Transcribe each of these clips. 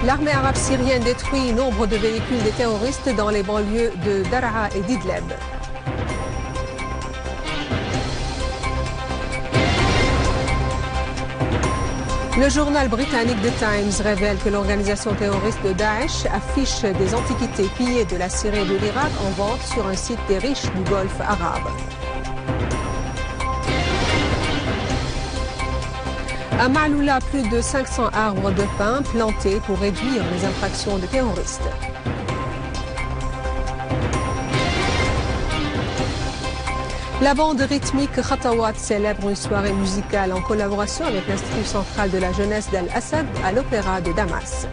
L'armée arabe syrienne détruit nombre de véhicules des terroristes dans les banlieues de Daraa et d'Idleb. Le journal britannique The Times révèle que l'organisation terroriste de Daesh affiche des antiquités pillées de la Syrie et de l'Irak en vente sur un site des riches du Golfe arabe. À Maaloula, plus de 500 arbres de pin plantés pour réduire les infractions des terroristes. La bande rythmique Khatawat célèbre une soirée musicale en collaboration avec l'Institut central de la jeunesse d'Al-Assad à l'Opéra de Damas.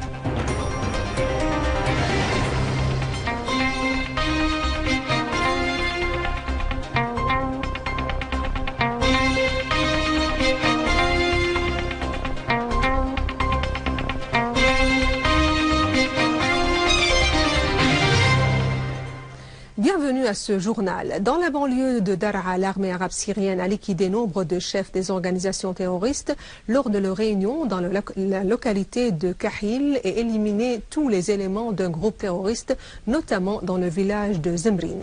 Bienvenue à ce journal. Dans la banlieue de Daraa, l'armée arabe syrienne a liquidé nombre de chefs des organisations terroristes lors de leur réunion dans la localité de Kahil et éliminé tous les éléments d'un groupe terroriste, notamment dans le village de Zemrin.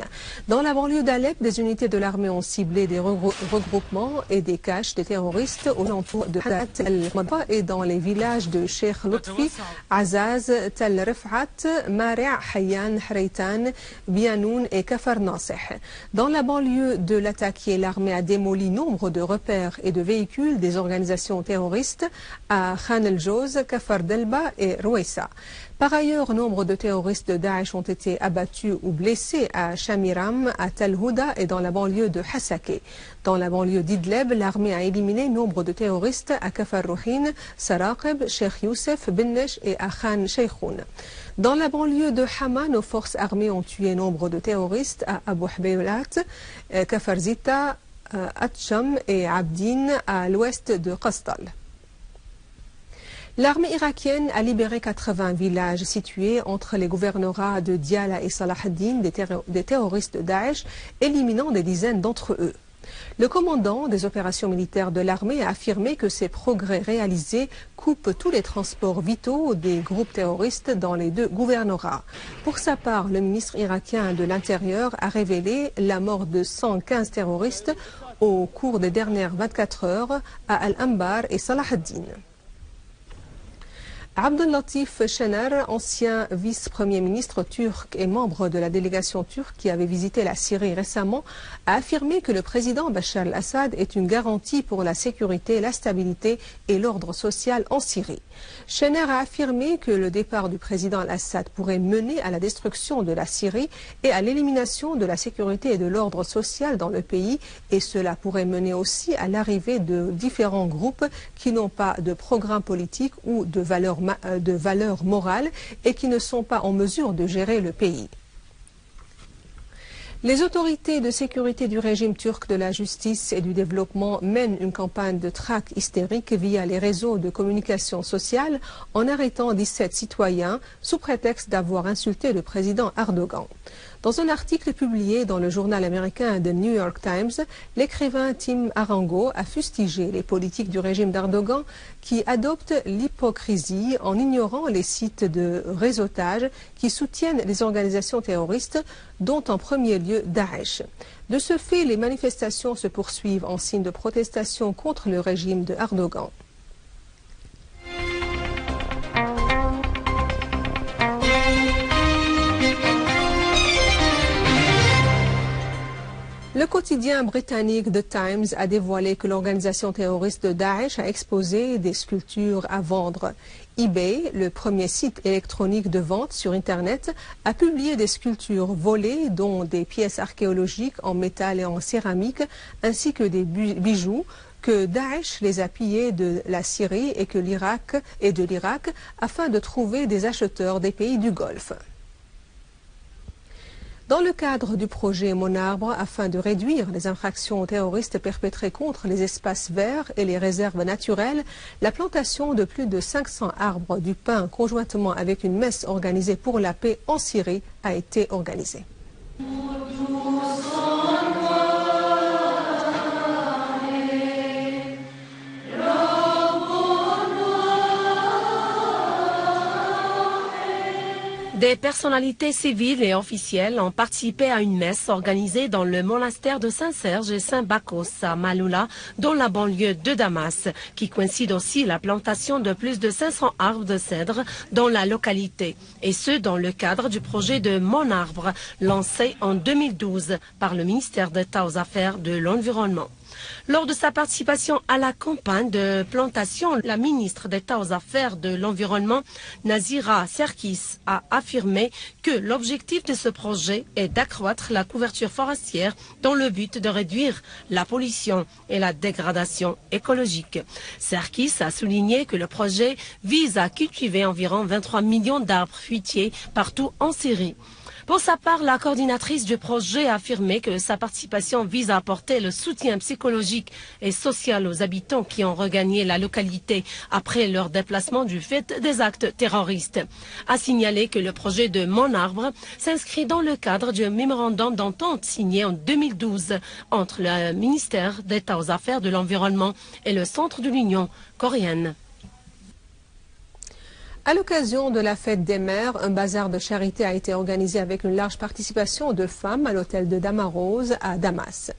Dans la banlieue d'Alep, des unités de l'armée ont ciblé des regroupements et des caches des terroristes aux alentours de Hadat el-Madba et dans les villages de Sheikh Lutfi, Azaz, Tel Rifat, Mari', Hayyan, Hreitan, Bianoun et Kafar Naseh. Dans la banlieue de Latakia, l'armée a démoli nombre de repères et de véhicules des organisations terroristes à Khan el-Joz, Kafar Delba et Rouessa. Par ailleurs, nombre de terroristes de Daesh ont été abattus ou blessés à Shamiram, à Tel Houda et dans la banlieue de Hasake. Dans la banlieue d'Idleb, l'armée a éliminé nombre de terroristes à Kafar Rouhin, Saraqib, Sheikh Youssef, Bennesh et à Khan Sheikhoun. Dans la banlieue de Hama, nos forces armées ont tué nombre de terroristes à Abu Hbeylat, Kafar Zita, Atcham et Abdin à l'ouest de Qastal. L'armée irakienne a libéré 80 villages situés entre les gouvernorats de Diyala et Salah ad-Din des terroristes de Daesh, éliminant des dizaines d'entre eux. Le commandant des opérations militaires de l'armée a affirmé que ces progrès réalisés coupent tous les transports vitaux des groupes terroristes dans les deux gouvernorats. Pour sa part, le ministre irakien de l'Intérieur a révélé la mort de 115 terroristes au cours des dernières 24 heures à Al-Anbar et Salah ad-Din. Abdellatif Şener, ancien vice-premier ministre turc et membre de la délégation turque qui avait visité la Syrie récemment, a affirmé que le président Bachar al-Assad est une garantie pour la sécurité, la stabilité et l'ordre social en Syrie. Şener a affirmé que le départ du président al-Assad pourrait mener à la destruction de la Syrie et à l'élimination de la sécurité et de l'ordre social dans le pays, et cela pourrait mener aussi à l'arrivée de différents groupes qui n'ont pas de programme politique ou de valeurs morales et qui ne sont pas en mesure de gérer le pays. Les autorités de sécurité du régime turc de la justice et du développement mènent une campagne de traque hystérique via les réseaux de communication sociale en arrêtant 17 citoyens sous prétexte d'avoir insulté le président Erdogan. Dans un article publié dans le journal américain The New York Times, l'écrivain Tim Arango a fustigé les politiques du régime d'Erdogan qui adoptent l'hypocrisie en ignorant les sites de réseautage qui soutiennent les organisations terroristes, dont en premier lieu Daesh. De ce fait, les manifestations se poursuivent en signe de protestation contre le régime de Erdogan. Le quotidien britannique The Times a dévoilé que l'organisation terroriste de Daesh a exposé des sculptures à vendre. eBay, le premier site électronique de vente sur Internet, a publié des sculptures volées, dont des pièces archéologiques en métal et en céramique, ainsi que des bijoux, que Daesh les a pillés de la Syrie et de l'Irak afin de trouver des acheteurs des pays du Golfe. Dans le cadre du projet Mon Arbre, afin de réduire les infractions terroristes perpétrées contre les espaces verts et les réserves naturelles, la plantation de plus de 500 arbres du pin conjointement avec une messe organisée pour la paix en Syrie a été organisée. Des personnalités civiles et officielles ont participé à une messe organisée dans le monastère de Saint-Serge et Saint-Bacchus à Maloula, dans la banlieue de Damas, qui coïncide aussi la plantation de plus de 500 arbres de cèdre dans la localité, et ce dans le cadre du projet de Mon Arbre, lancé en 2012 par le ministère d'État aux Affaires de l'Environnement. Lors de sa participation à la campagne de plantation, la ministre d'État aux Affaires de l'Environnement, Nazira Serkis, a affirmé que l'objectif de ce projet est d'accroître la couverture forestière dans le but de réduire la pollution et la dégradation écologique. Serkis a souligné que le projet vise à cultiver environ 23 millions d'arbres fruitiers partout en Syrie. Pour sa part, la coordinatrice du projet a affirmé que sa participation vise à apporter le soutien psychologique et social aux habitants qui ont regagné la localité après leur déplacement du fait des actes terroristes. A signalé que le projet de Mon Arbre s'inscrit dans le cadre du mémorandum d'entente signé en 2012 entre le ministère d'État aux Affaires de l'Environnement et le Centre de l'Union coréenne. À l'occasion de la fête des mères, un bazar de charité a été organisé avec une large participation de femmes à l'hôtel de Damarose à Damas.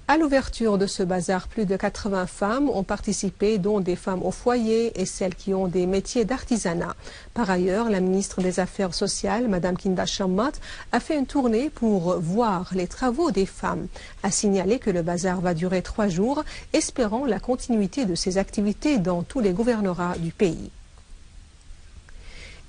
À l'ouverture de ce bazar, plus de 80 femmes ont participé, dont des femmes au foyer et celles qui ont des métiers d'artisanat. Par ailleurs, la ministre des Affaires sociales, Mme Kinda Shammat, a fait une tournée pour voir les travaux des femmes. A signalé que le bazar va durer 3 jours, espérant la continuité de ces activités dans tous les gouvernorats du pays.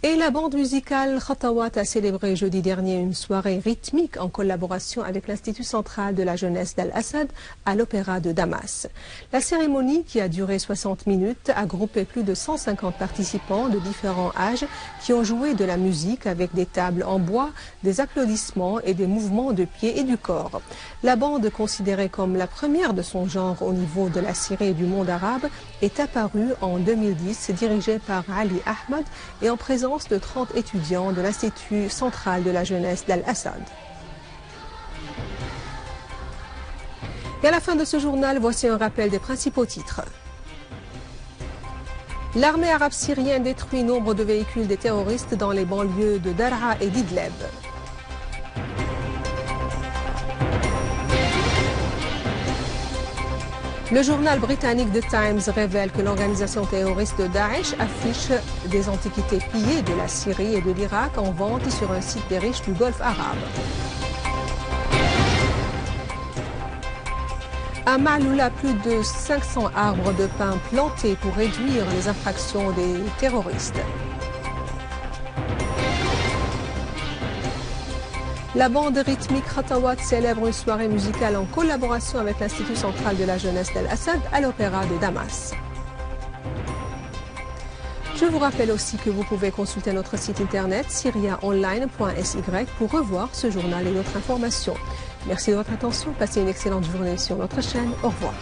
Et la bande musicale Khatawat a célébré jeudi dernier une soirée rythmique en collaboration avec l'Institut central de la jeunesse d'Al-Assad à l'Opéra de Damas. La cérémonie, qui a duré 60 minutes, a groupé plus de 150 participants de différents âges qui ont joué de la musique avec des tables en bois, des applaudissements et des mouvements de pieds et du corps. La bande, considérée comme la première de son genre au niveau de la Syrie et du monde arabe, est apparue en 2010, dirigée par Ali Ahmad et en présence de 30 étudiants de l'Institut central de la jeunesse d'Al-Assad. Et à la fin de ce journal, voici un rappel des principaux titres. L'armée arabe syrienne détruit nombre de véhicules des terroristes dans les banlieues de Daraa et d'Idleb. Le journal britannique The Times révèle que l'organisation terroriste de Daesh affiche des antiquités pillées de la Syrie et de l'Irak en vente sur un site des riches du Golfe arabe. À Maloula, plus de 500 arbres de pin plantés pour réduire les infractions des terroristes. La bande rythmique Khatawat célèbre une soirée musicale en collaboration avec l'Institut central de la jeunesse d'Al-Assad à l'Opéra de Damas. Je vous rappelle aussi que vous pouvez consulter notre site internet syriaonline.sy pour revoir ce journal et d'autres informations. Merci de votre attention. Passez une excellente journée sur notre chaîne. Au revoir.